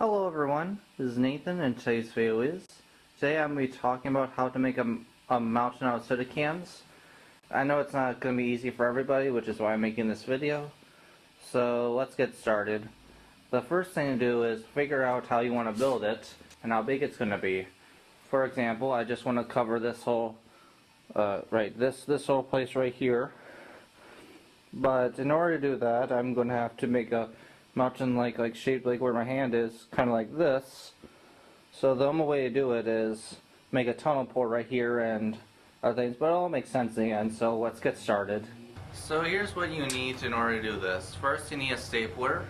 Hello everyone, this is Nathan and today's video is, today I'm going to be talking about how to make a mountain out of soda cans. I know it's not going to be easy for everybody, which is why I'm making this video. So let's get started. The first thing to do is figure out how you want to build it and how big it's going to be. For example, I just want to cover this whole, this whole place right here. But in order to do that, I'm going to have to make a mountain like shaped like where my hand is, kind of like this. So the only way to do it is make a tunnel port right here and other things, but it all makes sense in the end, so let's get started. So here's what you need in order to do this. First you need a stapler,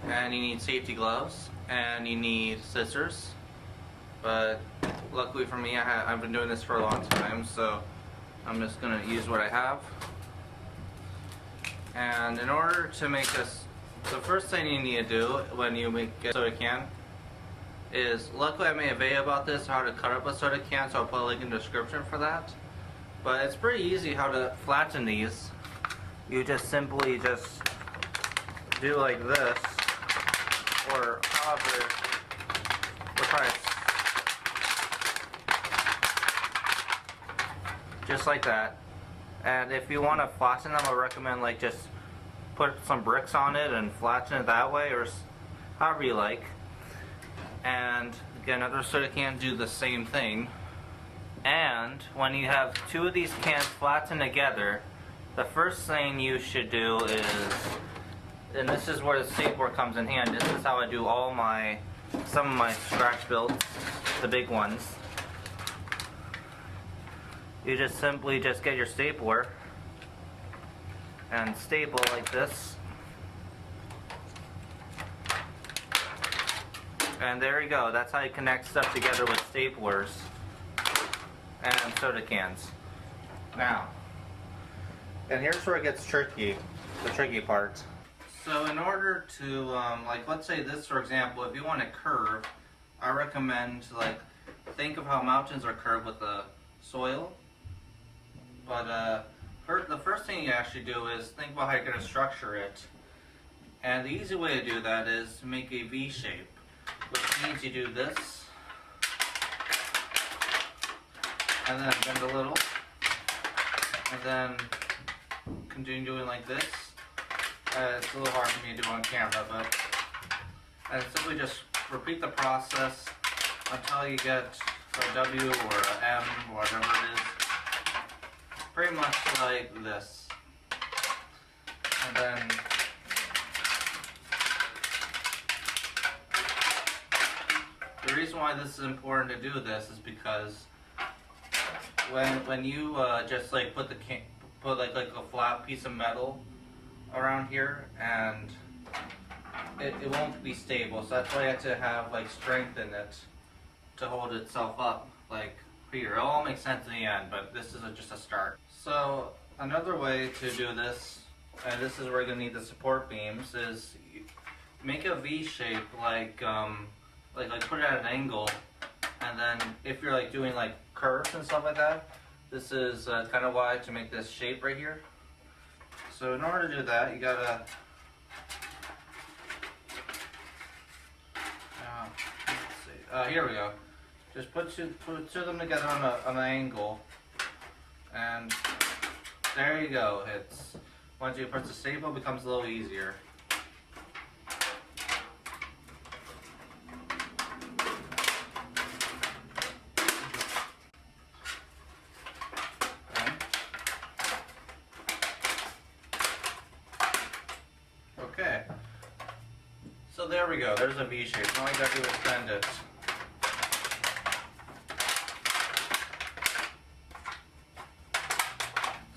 and you need safety gloves, and you need scissors. But luckily for me, I've been doing this for a long time, so I'm just going to use what I have. And in order to make this, the first thing you need to do when you make a soda can is, luckily I made a video about this, how to cut up a soda can, so I'll put a link in the description for that. But it's pretty easy how to flatten these. You just simply just do like this, or however, just like that. And if you want to flatten them, I recommend like just put some bricks on it and flatten it that way, or however you like. And again, other soda cans do the same thing. And when you have two of these cans flattened together, the first thing you should do is, and this is where the stapler comes in handy. This is how I do some of my scratch builds, the big ones. You just simply just get your stapler and staple like this, and there you go. That's how you connect stuff together with staplers and soda cans. Now, and here's where it gets tricky, the tricky part. So in order to, like let's say this for example, if you want to curve, I recommend think of how mountains are curved with the soil. But the first thing you actually do is think about how you're going to structure it. And the easy way to do that is to make a V shape, which means you do this, and then bend a little, and then continue doing like this. It's a little hard for me to do on camera, but and simply just repeat the process until you get a W or an M or whatever it is. Pretty much like this. And then the reason why this is important to do this is because when you just like put like a flat piece of metal around here, and it won't be stable, so that's why you have to have like strength in it to hold itself up, like here. It all makes sense in the end, but this is just a start. So another way to do this, and this is where you're going to need the support beams, is make a V shape, like put it at an angle, and then if you're like doing like curves and stuff like that, this is kind of why to make this shape right here. So in order to do that, you gotta let's see. Here we go. Just put two of them together on an angle, and there you go. It's once you press the staple, it becomes a little easier. Okay. So there we go. There's a V shape. Now all you gotta do is bend it.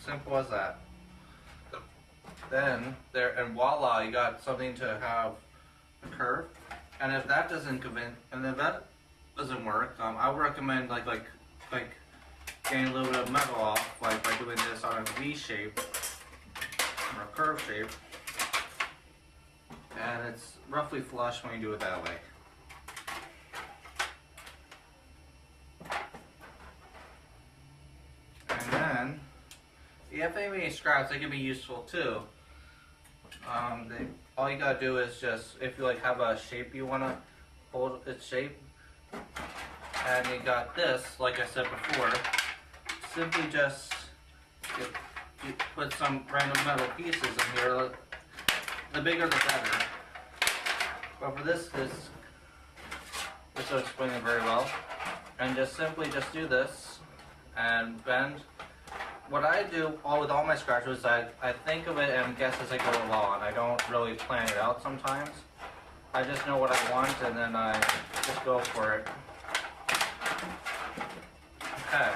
Simple as that. Then and voila, you got something to have a curve. And if that doesn't work, I would recommend like getting a little bit of metal off, like by doing this on a V shape or a curve shape. And it's roughly flush when you do it that way. And then if they have any scraps, they can be useful too. All you gotta do is just, if you like have a shape you wanna hold its shape. And you got this, like I said before, simply just you put some random metal pieces in here. The bigger the better. But for this will explain it very well. And just simply just do this and bend. What I do with all my scratchers is I think of it and guess as I go along. I don't really plan it out sometimes. I just know what I want and then I just go for it. Okay.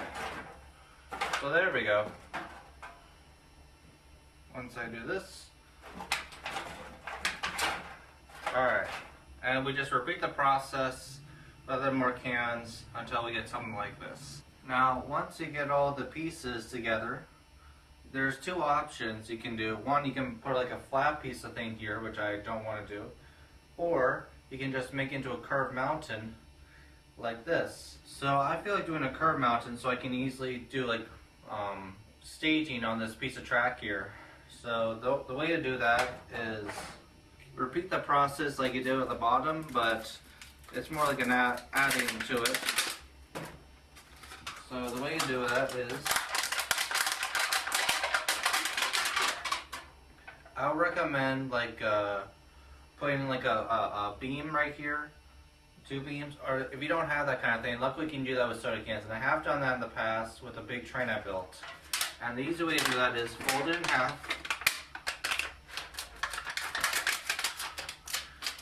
So there we go. Once I do this. Alright. And we just repeat the process with other more cans until we get something like this. Now, once you get all the pieces together, there's two options you can do. One, you can put like a flat piece of thing here, which I don't want to do. Or you can just make it into a curved mountain like this. So I feel like doing a curved mountain so I can easily do like staging on this piece of track here. So the way to do that is repeat the process like you did at the bottom, but it's more like an adding to it. So the way you do that is, I would recommend like putting like a beam right here, 2 beams, or if you don't have that kind of thing, luckily you can do that with soda cans, and I have done that in the past with a big train I built. And the easy way to do that is fold it in half,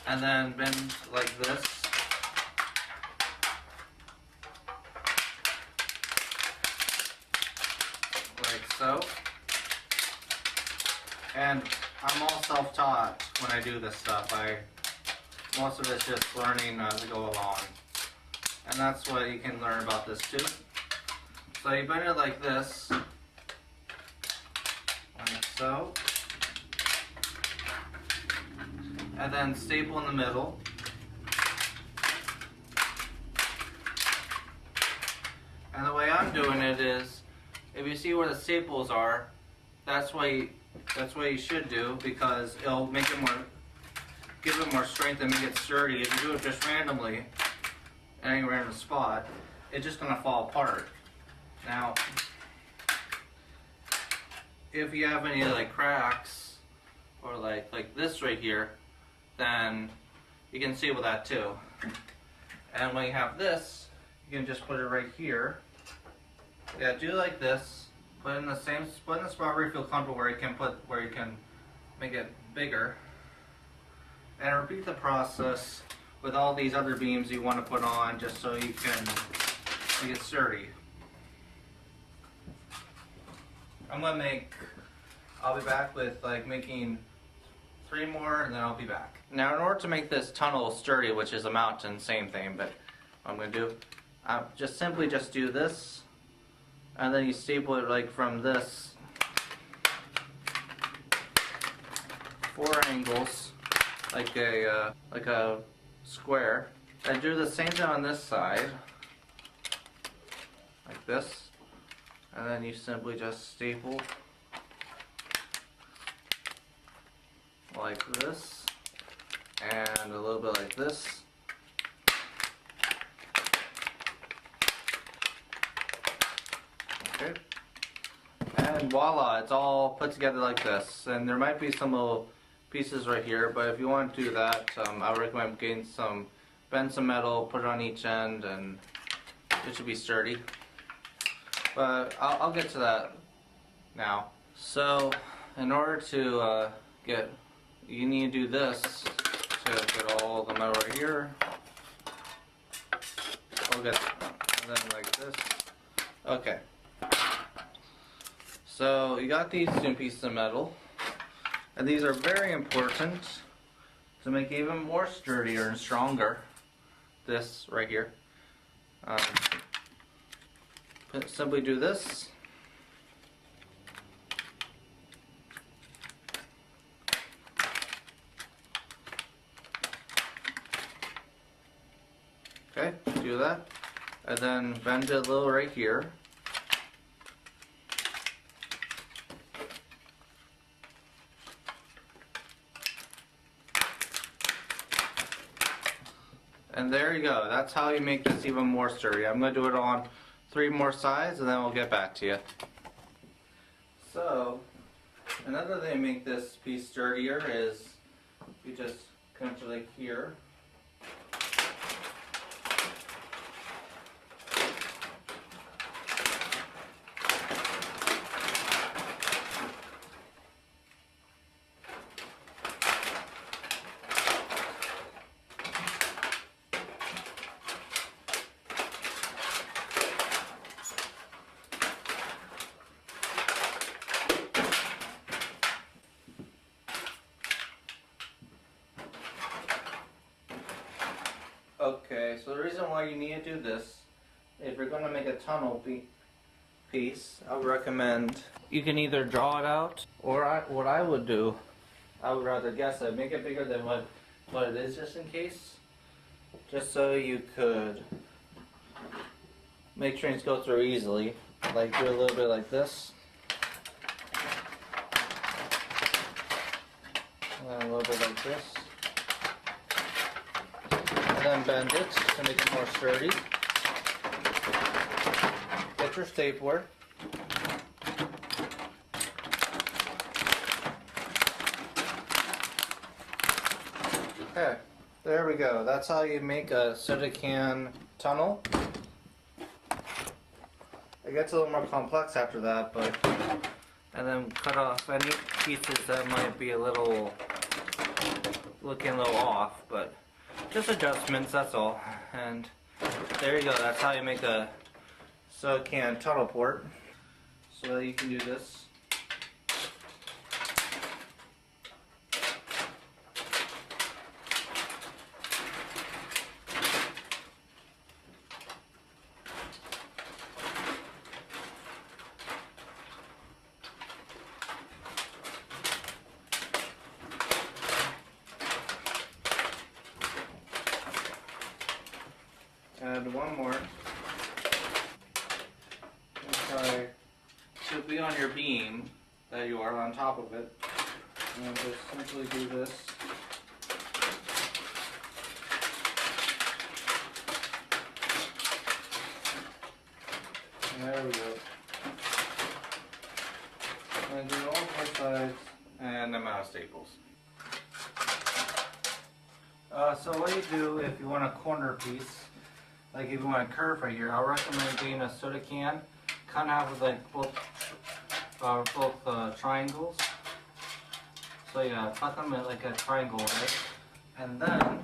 and then bend like this. Like so. And I'm all self-taught when I do this stuff. Most of it's just learning as I go along. And that's what you can learn about this too. So you bend it like this. Like so. And then staple in the middle. And the way I'm doing it is, if you see where the staples are, that's what you should do, because it'll make it more, give it more strength and make it sturdy. If you do it just randomly, in any random spot, it's just gonna fall apart. Now, if you have any like cracks, or like this right here, then you can see with that too. And when you have this, you can just put it right here. Yeah, do like this. Put it in the same, put in the spot where you feel comfortable, where you can make it bigger. And repeat the process with all these other beams you want to put on, just so you can make it sturdy. I'll be back with like making 3 more, and then I'll be back. Now, in order to make this tunnel sturdy, which is a mountain, same thing, but what I'm going to do, just simply do this, and then you staple it like from this 4 angles, like a square, and do the same thing on this side, like this, and then you simply just staple like this, and a little bit like this. Okay. And voila, it's all put together like this. And there might be some little pieces right here, but if you want to do that, I would recommend bend some metal, put it on each end, and it should be sturdy. But I'll get to that now. So, in order to you need to do this to get all the metal right here. And then like this. Okay. So you got these 2 pieces of metal, and these are very important to make it even more sturdier and stronger. This right here. Simply do this. Okay, do that, and then bend it a little right here. And there you go. That's how you make this even more sturdy. I'm going to do it on 3 more sides and then we'll get back to you. So, another thing to make this piece sturdier is you just come to like here. Okay, so the reason why you need to do this, if you're going to make a tunnel piece, I would recommend you can either draw it out, or what I would do, I would rather guess it, make it bigger than what it is just in case, just so you could make trains go through easily, like do a little bit like this, and then a little bit like this. Then bend it to make it more sturdy. Get your stapler. Okay, there we go. That's how you make a soda can tunnel. It gets a little more complex after that, but and then cut off any pieces that might be looking a little off, but just adjustments, that's all. And there you go, that's how you make a soda can tunnel port. So that you can do this. And one more. Try to be on your beam that you are on top of it. And just simply do this. And there we go. And do all 4 sides, and I'm out of staples. So what you do if you want a corner piece, like if you want a curve right here, I'll recommend getting a soda can, cut in half with like both triangles. So yeah, cut them at like a triangle, right? And then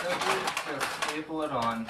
simply just staple it on.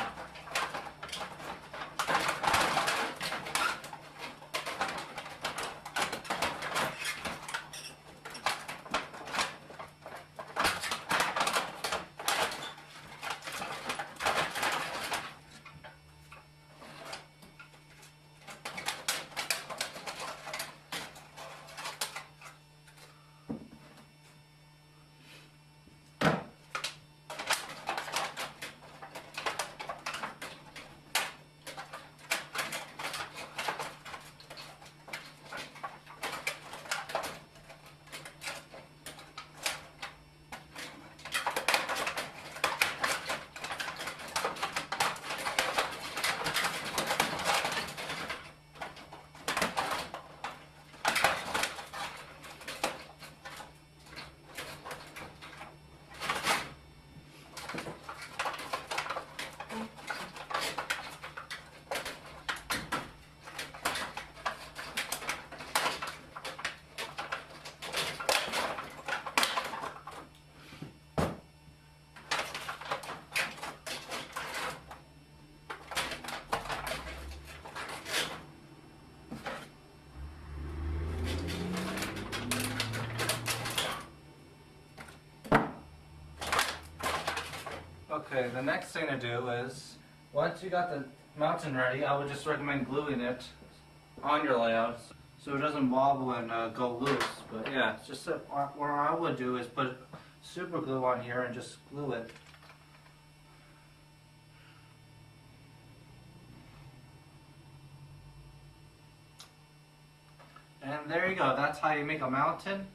Okay, the next thing to do is, once you got the mountain ready, I would just recommend gluing it on your layout so it doesn't wobble and go loose. But yeah, it's just what I would do is put super glue on here and just glue it. And there you go, that's how you make a mountain.